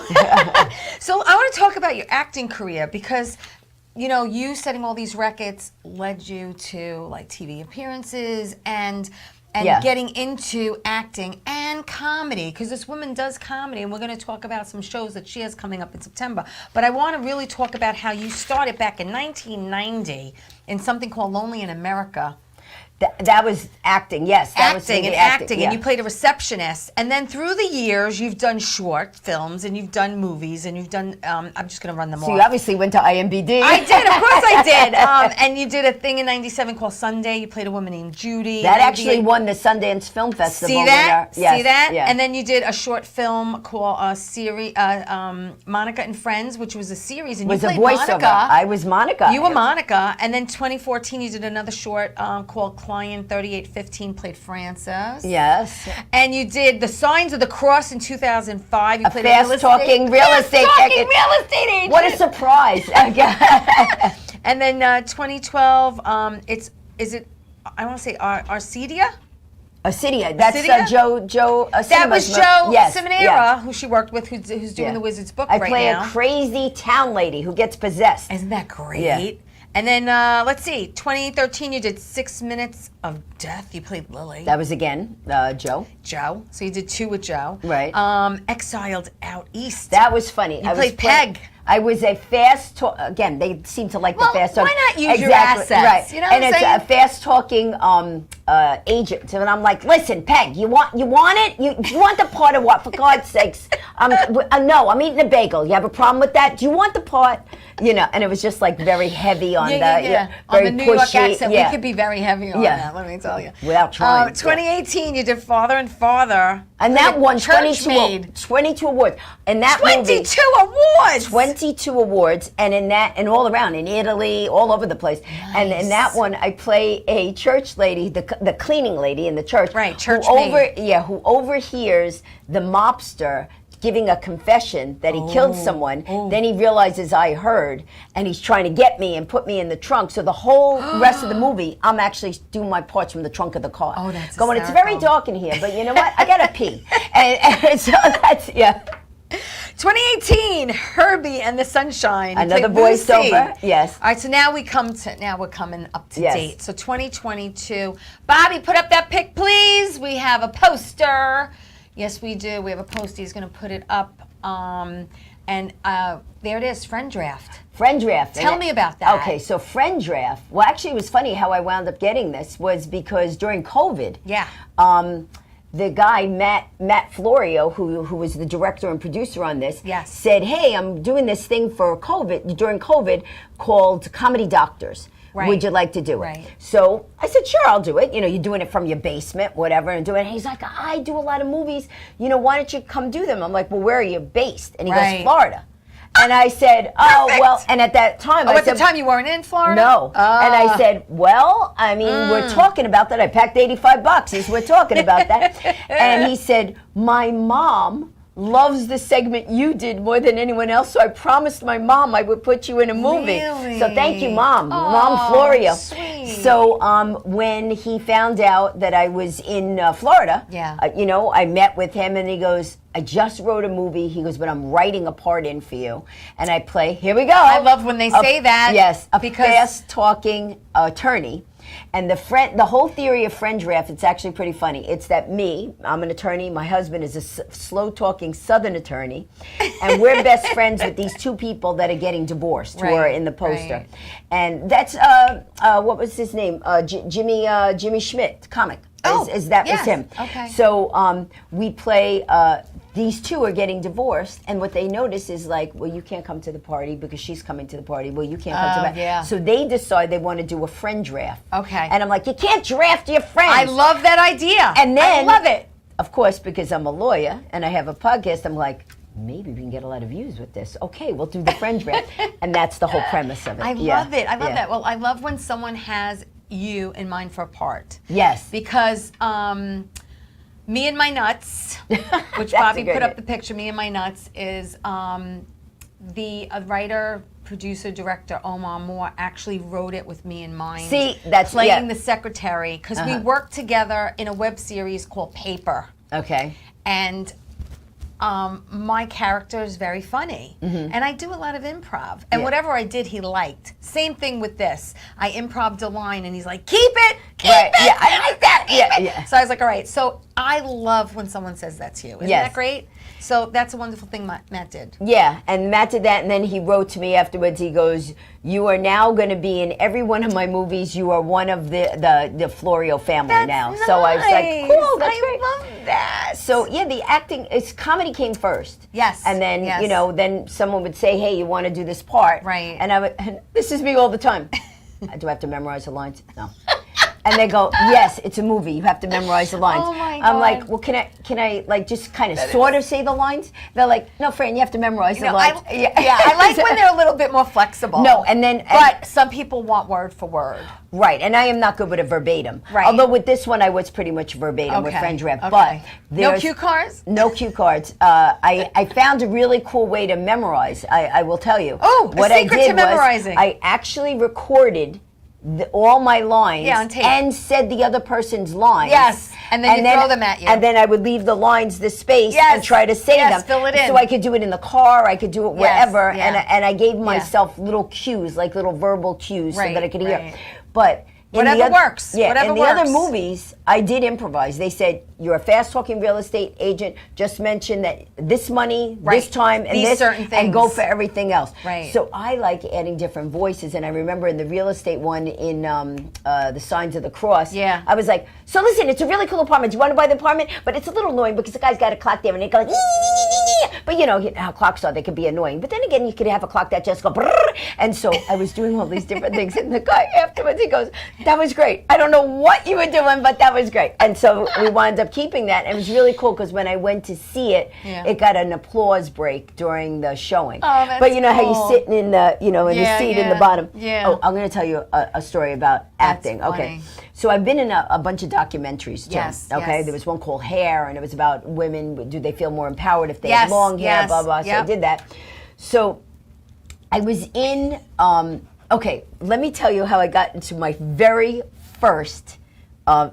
So I want to talk about your acting career because, you setting all these records led you to like TV appearances and getting into acting and comedy, because this woman does comedy, and we're going to talk about some shows that she has coming up in September. But I want to really talk about how you started back in 1990 in something called Lonely in America. That was acting, yes. Acting, and you played a receptionist. And then through the years, you've done short films, and you've done movies, and you've done, I'm just going to run them all. So you obviously went to IMBD. I did, of course I did. And you did a thing in 97 called Sunday. You played a woman named Judy. That actually won the Sundance Film Festival. See that? Yes. See that? Yeah. And then you did a short film called Monica and Friends, which was a series. And you played voiceover. Monica. I was Monica. You were Monica. And then 2014, you did another short called Client 3815, played Frances. Yes. And you did The Signs of the Cross in 2005. You played fast-talking real estate agent. What a surprise. And then 2012, I want to say Arcadia? Arcadia. That's Joe that was Joe Simonera, yes. who she worked with, who's doing the Wizard's book right now. I play a crazy town lady who gets possessed. Isn't that great? Yeah. And then, let's see, 2013, you did 6 Minutes of Death. You played Lily. That was, again, Joe. Joe. So you did 2 with Joe. Right. Exiled Out East. That was funny. You played Peg. I was a fast talk. Again, they seem to like the fast talk. Why not use your assets? Right. You know what I'm saying? And it's a fast talking agent. And I'm like, listen, Peg, you want it? You want the part of what? For God's sakes. No, I'm eating a bagel. You have a problem with that? Do you want the part? And it was just like very heavy on very on the New York accent. We could be very heavy on that, let me tell you. Without trying. 2018, you did Father and Father. And that won 22 awards. And that 22 awards! 22 awards, and in that, and all around, in Italy, all over the place. Nice. And in that one, I play a church lady, the cleaning lady in the church. Right, church who overhears the mobster giving a confession that he killed someone. Then he realizes I heard, and he's trying to get me and put me in the trunk. So the whole rest of the movie, I'm actually doing my parts from the trunk of the car. Oh, that's going. hysterical. It's very dark in here, but you know what? I gotta pee, and so that's 2018, Herbie and the Sunshine. Another voiceover, yes. All right, so now we're coming up to date. So 2022, Bobby, put up that pic, please. We have a poster. Yes, we do. We have a poster. He's going to put it up. And there it is, Friend Draft. Friend Draft. Tell me about that. Okay, so Friend Draft. Well, actually, it was funny how I wound up getting this was because during COVID. Yeah. The guy, Matt Florio, who was the director and producer on this, said, hey, I'm doing this thing for during COVID called Comedy Doctors. Right. Would you like to do it? Right. So I said, sure, I'll do it. You're doing it from your basement, whatever, and doing it. He's like, I do a lot of movies. Why don't you come do them? I'm like, well, where are you based? And he goes, Florida. And I said, and at that time, at the time you weren't in Florida? No. And I said, well, we're talking about that. I packed 85 boxes. We're talking about that. And he said, my mom loves the segment you did more than anyone else, so I promised my mom I would put you in a movie. Really? So thank you, Mom. Mom Florio. Sweet. So when he found out that I was in Florida, I met with him, and he goes, I just wrote a movie. He goes, but I'm writing a part in for you. And I play, here we go. I love when they say that. Yes, a fast-talking attorney. And the whole theory of Friend Draft, it's actually pretty funny. It's that I'm an attorney, my husband is a slow-talking Southern attorney, and we're best friends with these two people that are getting divorced, who are in the poster. Right. And that's, what was his name? Jimmy Schmidt, comic. Oh, is that yes. was him. Okay. So we play. These two are getting divorced, and what they notice is like, well, you can't come to the party because she's coming to the party. Well, you can't come to the party. Yeah. So they decide they want to do a friend draft. Okay. And I'm like, you can't draft your friends. I love that idea. And then, I love it. Of course, because I'm a lawyer and I have a podcast, I'm like, maybe we can get a lot of views with this. Okay, we'll do the friend draft. And that's the whole premise of it. I love it. I love that. Well, I love when someone has you in mind for a part. Yes. Because Me and My Nuts, which That's Bobby a good put up hit. the picture, Me and My Nuts is the writer, producer, director Omar Moore actually wrote it with me in mind. See, that's playing the secretary because we Uh-huh. worked together in a web series called Paper. Okay. And my character is very funny, and I do a lot of improv. And whatever I did, he liked. Same thing with this. I improv'd a line, and he's like, "Keep it, keep Right, it." yeah, I like that. Keep yeah, it. yeah. So I was like, "All right." So I love when someone says that to you. Isn't Yes. that great? So that's a wonderful thing Matt did. Yeah, and Matt did that, and then he wrote to me afterwards. He goes, "You are now going to be in every one of my movies. You are one of the Florio family That's now." nice. So I was like, "Cool, that's great." I love that. So yeah, the acting, it's comedy came first. Yes, and then yes. you know, then someone would say, "Hey, you want to do this part?" Right. And I would. And this is me all the time. Do I have to memorize the lines? No. And they go, "Yes, it's a movie. You have to memorize the lines." Oh, my I'm like, God. "Well, can I like just kind of sort of say the lines?" They're like, "No, Fran, you have to memorize the No, lines." I like when they're a little bit more flexible. No, and then But some people want word for word. right, and I am not good with a verbatim. Right. Although with this one, I was pretty much verbatim with friend draft. Okay. But No there's- cue cards? No cue cards. I found a really cool way to memorize. I will tell you. Oh, a secret to memorizing. I actually recorded all my lines Yeah, on tape. and said the other person's lines. Yes, and then you throw them at you. And then I would leave the lines, the space, Yes, and try to say yes, them. fill it in. So I could do it in the car, I could do it wherever, yeah. and I gave myself little cues, like little verbal cues, so Right, that I could hear. right. But in Whatever the other, works, Yeah, whatever in the other works. movies, I did improvise. They said, "You're a fast-talking real estate agent. Just mention that this money, Right. this time, and These this, certain and go things. for everything else." Right. So I like adding different voices, and I remember in the real estate one in the Signs of the Cross, Yeah. I was like, "So listen, it's a really cool apartment. Do you want to buy the apartment? But it's a little annoying because the guy's got a clock there, and it goes." But you know how clocks are; they can be annoying. But then again, you could have a clock that just go. And so I was doing all these different things, and the guy afterwards he goes, "That was great. I don't know what you were doing, but that was great." And so we wound up keeping that, and it was really cool because when I went to see it, it got an applause break during the showing. Oh, that's but you know how cool. you're sitting in the in Yeah, the seat in yeah, the bottom. yeah. Oh, I'm going to tell you a story about acting. Okay. funny. So I've been in a bunch of documentaries too. Yes, Okay. yes. There was one called Hair, and it was about women. Do they feel more empowered if they Yes, have long hair? yes, Blah blah. So I yep. did that. So I was in. Okay, let me tell you how I got into my very first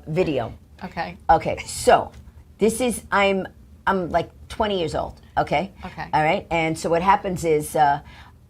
video. Okay. Okay, so this is I'm like 20 years old. Okay. Okay. All right. And so what happens is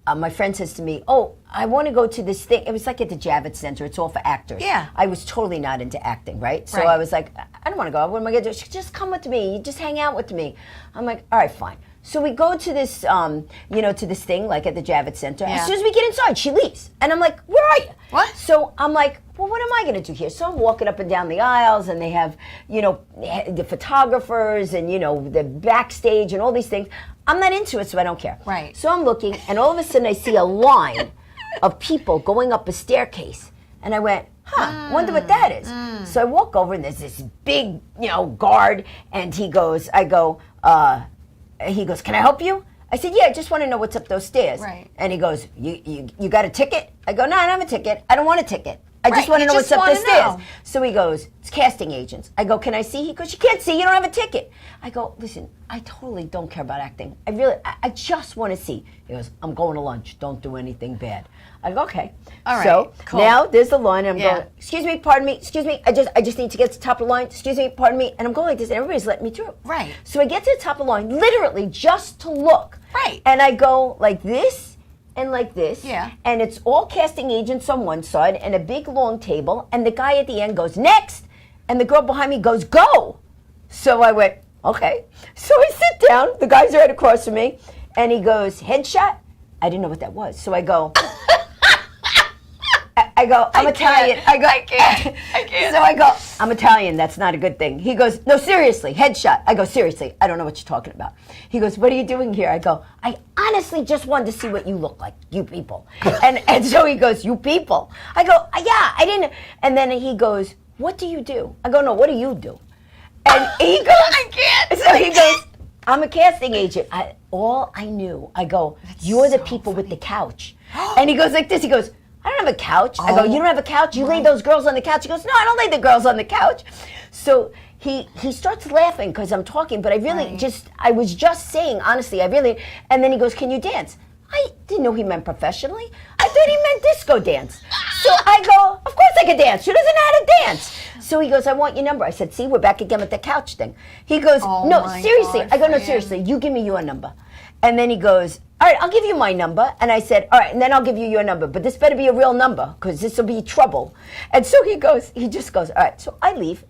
my friend says to me, "Oh, I want to go to this thing." It was like at the Javits Center. It's all for actors. Yeah. I was totally not into acting, right? So Right. I was like, "I don't want to go. What am I going to do?" She said, "Just come with me. You just hang out with me." I'm like, "All right, fine." So we go to this, to this thing like at the Javits Center. Yeah. As soon as we get inside, she leaves, and I'm like, "Where are you?" What? So I'm like, well, what am I going to do here? So I'm walking up and down the aisles, and they have, the photographers and, the backstage and all these things. I'm not into it, so I don't care. Right. So I'm looking, and all of a sudden I see a line of people going up a staircase. And I went, wonder what that is. So I walk over, and there's this big, guard, and he goes, "Can I help you?" I said, "Yeah, I just want to know what's up those stairs." Right. And he goes, you got a ticket?" I go, "No, I don't have a ticket. I don't want a ticket. I Right, just want to you know just what's up the wanna stairs." know. So he goes, "It's casting agents." I go, "Can I see?" He goes, "You can't see. You don't have a ticket." I go, "Listen, I totally don't care about acting. I just want to see." He goes, "I'm going to lunch. Don't do anything bad." I go, "Okay." All right, So cool. now there's the line. And I'm Yeah. going, "Excuse me, pardon me, excuse me. I just need to get to the top of the line. Excuse me, pardon me." And I'm going like this, and everybody's letting me through. Right. So I get to the top of the line, literally just to look. Right. And I go like this and like this. Yeah. And it's all casting agents on one side and a big long table. And the guy at the end goes, "Next." And the girl behind me goes, "Go." So I went, "Okay." So I sit down. The guy's right across from me. And he goes, "Headshot?" I didn't know what that was. So I go, I go, I'm Italian. I go, I can't. So I go, I'm Italian. That's not a good thing. He goes, no, seriously, headshot. I go, seriously, I don't know what you're talking about. He goes, what are you doing here? I go, I honestly just wanted to see what you look like, you people. And so he goes, you people. I go, yeah, I didn't. And then he goes, what do you do? I go, no, what do you do? And he goes, I can't. So he goes, I'm a casting agent. All I knew, I go, you're the people with the couch. And he goes like this, he goes, I don't have a couch. I go, you don't have a couch? You lay those girls on the couch? He goes, no, I don't lay the girls on the couch. So he starts laughing because I'm talking, but I really I was just saying, honestly, and then he goes, can you dance? I didn't know he meant professionally. I thought he meant disco dance. So I go, of course I can dance. Who doesn't know how to dance? So he goes, I want your number. I said, see, we're back again with the couch thing. He goes, no, seriously. I go, no, seriously, you give me your number. And then he goes, all right, I'll give you my number. And I said, all right, and then I'll give you your number. But this better be a real number because this will be trouble. And so he just goes, all right. So I leave.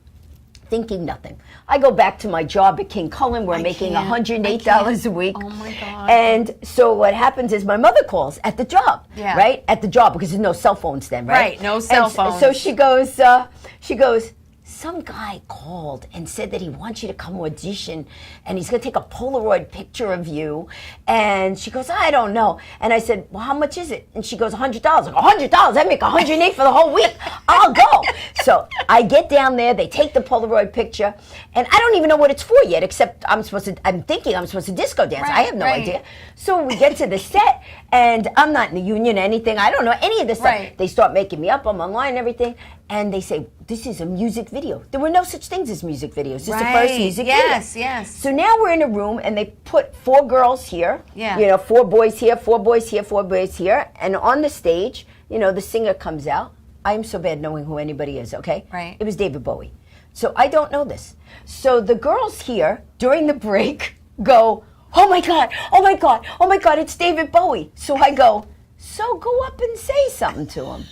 Thinking nothing. I go back to my job at King Cullen. We're making $108 a week. Oh my God. And so what happens is my mother calls at the job, right? At the job because there's no cell phones then, right? Right, no cell phones. So she goes, some guy called and said that he wants you to come audition and he's going to take a Polaroid picture of you. And she goes, I don't know. And I said, well, how much is it? And she goes, $100. I go, $100? I make $108 for the whole week. I'll go. So I get down there. They take the Polaroid picture. And I don't even know what it's for yet, except I'm thinking I'm supposed to disco dance. I have no idea. So we get to the set and I'm not in the union or anything. I don't know any of this stuff. They start making me up. I'm online and everything. And they say, this is a music video. There were no such things as music videos. This is the first music video. Yes. So now we're in a room and they put 4 girls here. Yeah. You know, 4 boys here, 4 boys here, 4 boys here. And on the stage, you know, the singer comes out. I am so bad knowing who anybody is, okay? Right. It was David Bowie. So I don't know this. So the girls here, during the break, go, oh my God, oh my God, oh my God, it's David Bowie. So I go, so go up and say something to him.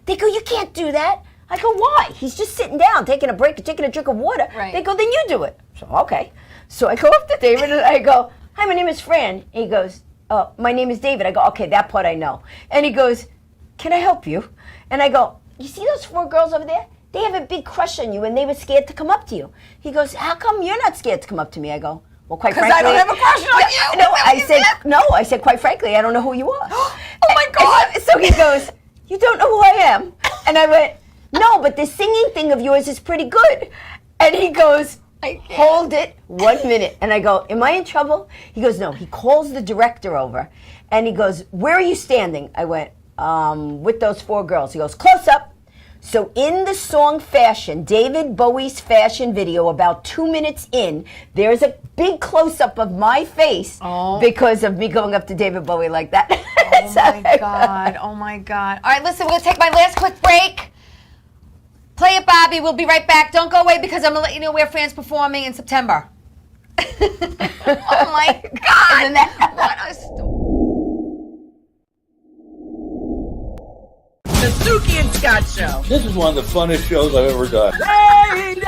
They go, you can't do that. I go, why? He's just sitting down, taking a break, taking a drink of water. They go, then you do it. So, okay. So I go up to David and I go, hi, my name is Fran. And he goes, oh, my name is David. I go, okay, that part I know. And he goes, can I help you? And I go, you see those 4 girls over there? They have a big crush on you and they were scared to come up to you. He goes, how come you're not scared to come up to me? I go, well, quite frankly. Because I don't have a crush on you. No, I said, quite frankly, I don't know who you are. Oh my God. So he goes, you don't know who I am? And I went, no, but the singing thing of yours is pretty good. And he goes, hold it 1 minute. And I go, am I in trouble? He goes, no. He calls the director over and he goes, where are you standing? I went, with those 4 girls. He goes, close up. So in the song Fashion, David Bowie's fashion video, about 2 minutes in, there's a big close-up of my face because of me going up to David Bowie like that. Oh my God, oh my God. All right, listen, we're going to take my last quick break. Play it, Bobby. We'll be right back. Don't go away because I'm going to let you know where Fran's performing in September. Oh my God. What a story. The Suki and Scott Show. This is one of the funnest shows I've ever done. Lady,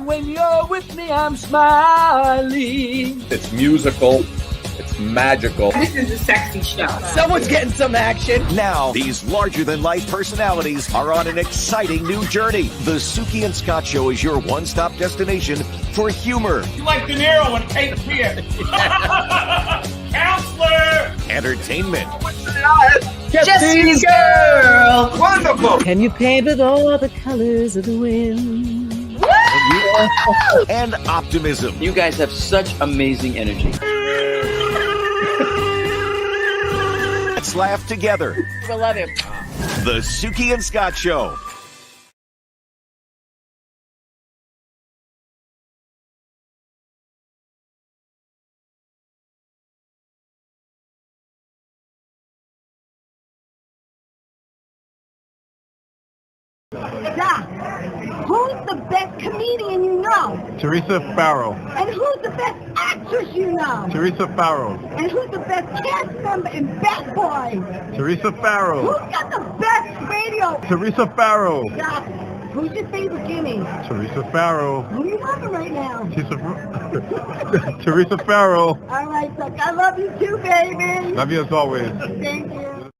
when you're with me, I'm smiling. It's musical. It's magical. This is a sexy show. Someone's getting some action. Now, these larger-than-life personalities are on an exciting new journey. The Suki and Scott Show is your one-stop destination for humor. You like De Niro and Cape Fear. Counselor! Entertainment. Jesse's girl. Wonderful! Can you paint with all the colors of the wind? And optimism. You guys have such amazing energy. Let's laugh together. I love him. The Suki and Scott Show. Doc, who's the best comedian you know? Teresa Farrow. And who's the best actress you know? Teresa Farrow. And who's the best cast member in Bad Boys? Teresa Farrow. Who's got the best radio? Teresa Farrow. Doc, who's your favorite guinea? Teresa Farrow. Who are you loving right now? Teresa Farrow. All right, Doc, I love you too, baby. Love you as always. Thank you.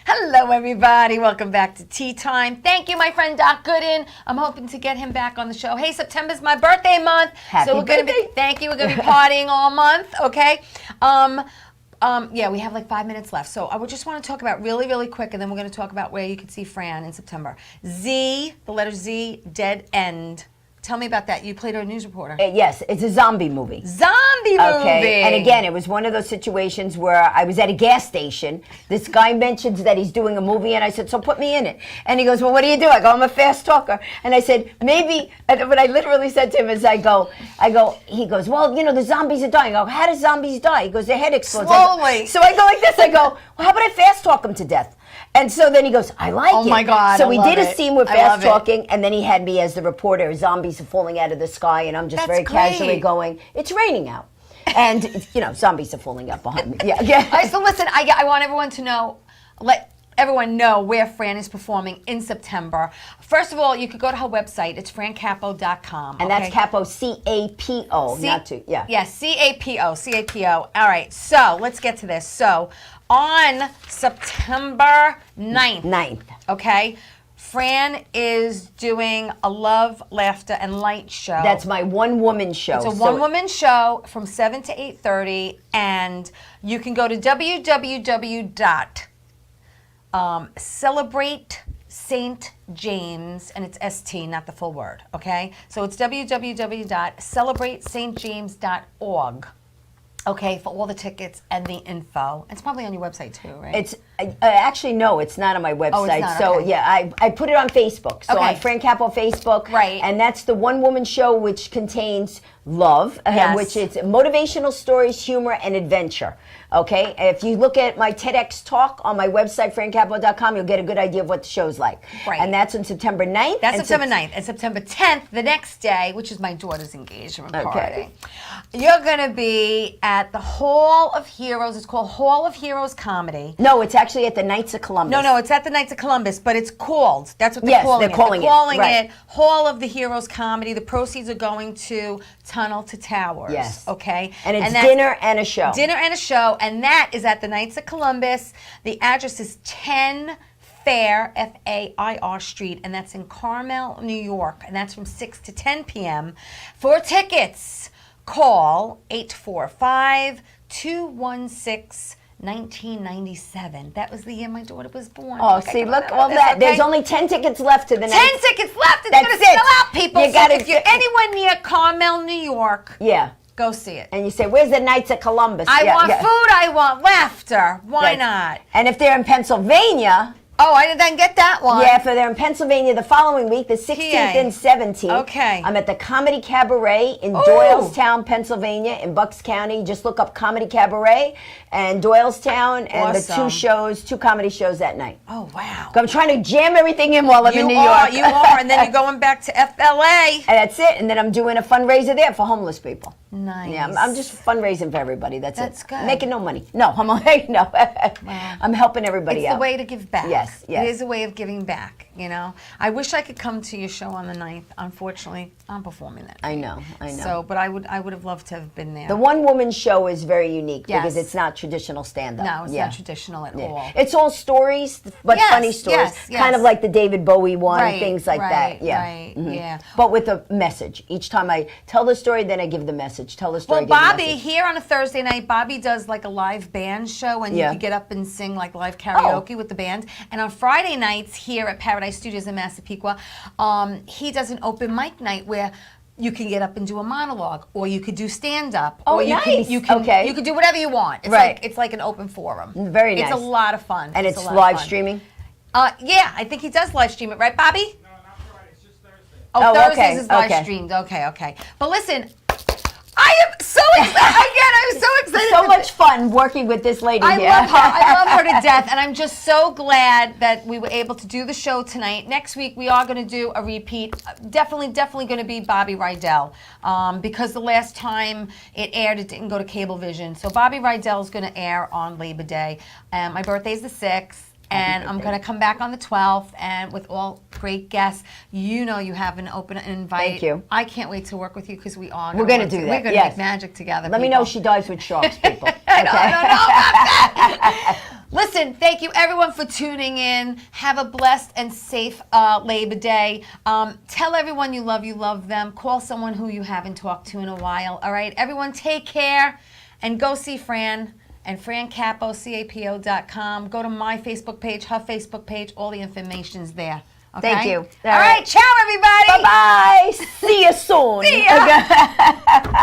Hello, everybody. Welcome back to Tea Time. Thank you, my friend Doc Gooden. I'm hoping to get him back on the show. Hey, September's my birthday month. Happy so we're gonna birthday. thank you. We're going to be partying all month, okay? Yeah, we have like 5 minutes left. So I would just want to talk about really, really quick, and then we're going to talk about where you can see Fran in September. Z, the letter Z, Dead End. Tell me about that. You played a news reporter. Yes, it's a zombie movie. Zombie movie. Okay, and again, it was one of those situations where I was at a gas station. This guy mentions that he's doing a movie, and I said, so put me in it. And he goes, well, what do you do? I go, I'm a fast talker. And I said, maybe, and what I literally said to him is he goes, well, you know, the zombies are dying. I go, how do zombies die? He goes, their head explodes. Slowly. So I go like this. I go, well, how about I fast talk them to death? And so then he goes, I like it. Oh my God, So I we love did a it. scene with I fast love it. talking, and then he had me as the reporter. Zombies are falling out of the sky, and I'm just That's very casually great. going, it's raining out. And, you know, zombies are falling out behind me. Yeah. All right, so listen, I want everyone to know, let everyone know where Fran is performing in September. First of all, you could go to her website. It's francapo.com. And that's Capo, C-A-P-O, not to, yeah. Yes, C-A-P-O, C-A-P-O. All right, so let's get to this. So on September 9th, okay, Fran is doing a love, laughter, and light show. That's my one-woman show. It's a one-woman show from 7 to 8:30, and you can go to www.celebrate St. James, and it's ST, not the full word, okay? So it's www.celebratestjames.org. Okay, for all the tickets and the info. It's probably on your website too, right? It's actually no, it's not on my website. Oh, it's not, so okay. yeah, I put it on Facebook. So Okay. on Fran Capo Facebook, Right. And that's the one-woman show which contains love, Yes. which is motivational stories, humor, and adventure. Okay, if you look at my TEDx talk on my website, francapo.com, you'll get a good idea of what the show's like. Right. And that's on September 9th. That's and September 9th. And September 10th, the next day, which is my daughter's engagement Okay. party, you're going to be at the Hall of Heroes. It's called Hall of Heroes Comedy. No, it's actually at the Knights of Columbus. No, it's at the Knights of Columbus, but it's called. That's what they're Yes, calling they're it. calling They're it, calling right. it Hall of the Heroes Comedy. The proceeds are going to Tunnel to Towers. Yes. Okay? And it's that's dinner and a show. Dinner and a show, and that is at the Knights of Columbus. The address is 10 Fair, F-A-I-R Street, and that's in Carmel, New York, and that's from 6 to 10 p.m. For tickets, call 845-216-1997. That was the year my daughter was born. Oh, Like, I see, can look, remember all this, that. okay? There's only 10 tickets left to the 10 Knights. tickets left. It's That's going to sell it. out, people. You So gotta if you're anywhere near Carmel, New York, Yeah. go see it. And you say, where's the Knights of Columbus? I Yeah, want yeah. food. I want laughter. Why Right. not? And if they're in Pennsylvania, Oh, I didn't get that one. yeah, if they're in Pennsylvania the following week, the 16th PA. and 17th. Okay. I'm at the Comedy Cabaret in Ooh. Doylestown, Pennsylvania, in Bucks County. Just look up Comedy Cabaret and Doylestown, and the Awesome. two comedy shows that night. Oh, wow. I'm trying to jam everything in while I'm in New York. You are, and then you're going back to FLA. And that's it. And then I'm doing a fundraiser there for homeless people. Nice. Yeah, I'm just fundraising for everybody. That's That's it. good. Making no money. No, I'm no. I'm helping everybody It's out. the way to give back. Yes, yes. It is a way of giving back, you know. I wish I could come to your show on the 9th. Unfortunately, I'm performing that. I know. So, but I would have loved to have been there. The one-woman show is very unique because Yes. it's not traditional stand-up. No, it's Yeah. not traditional at Yeah. all. It's all stories, but Yes, funny stories. yes, Kind of yes. like the David Bowie one, Right, things like right, that. Yeah. right, Mhm. yeah. But with a message. Each time I tell the story, then I give the message. Tell the story, Well, give the Bobby, message. here on a Thursday night, Bobby does like a live band show, and Yeah. you can get up and sing like live karaoke with the band. And on Friday nights here at Paradise Studios in Massapequa, he does an open mic night where you can get up and do a monologue, or you could do stand up, Oh, or you nice. you can Okay. you could do whatever you want. It's Right. it's like an open forum. Very It's nice. a lot of fun. And a it's lot of live fun. streaming? Yeah, I think he does live stream it, right, Bobby? No, not Friday. It's just Thursday. Oh, Oh, Thursdays okay, is live okay. streamed. Okay. But listen, I am so excited. Again, I'm so excited. So much fun working with this lady I here. love her. I love her to death, and I'm just so glad that we were able to do the show tonight. Next week we are going to do a repeat. Definitely going to be Bobby Rydell, because the last time it aired, it didn't go to Cablevision. So Bobby Rydell is going to air on Labor Day. My birthday is the 6th. And I'm going to come back on the 12th, and with all great guests. You know you have an open invite. Thank you. I can't wait to work with you because we are. We're going to do that. We're going to Yes. make magic together. Let me know if she dies with sharks, people. I don't know about that. Listen, thank you everyone for tuning in. Have a blessed and safe Labor Day. Tell everyone you love them. Call someone who you haven't talked to in a while. All right, everyone, take care and go see Fran and Capo, capo.com. Go to my Facebook page, her Facebook page. All the information's there. Okay? Thank you. All right, ciao everybody. Bye-bye. See you soon. See ya.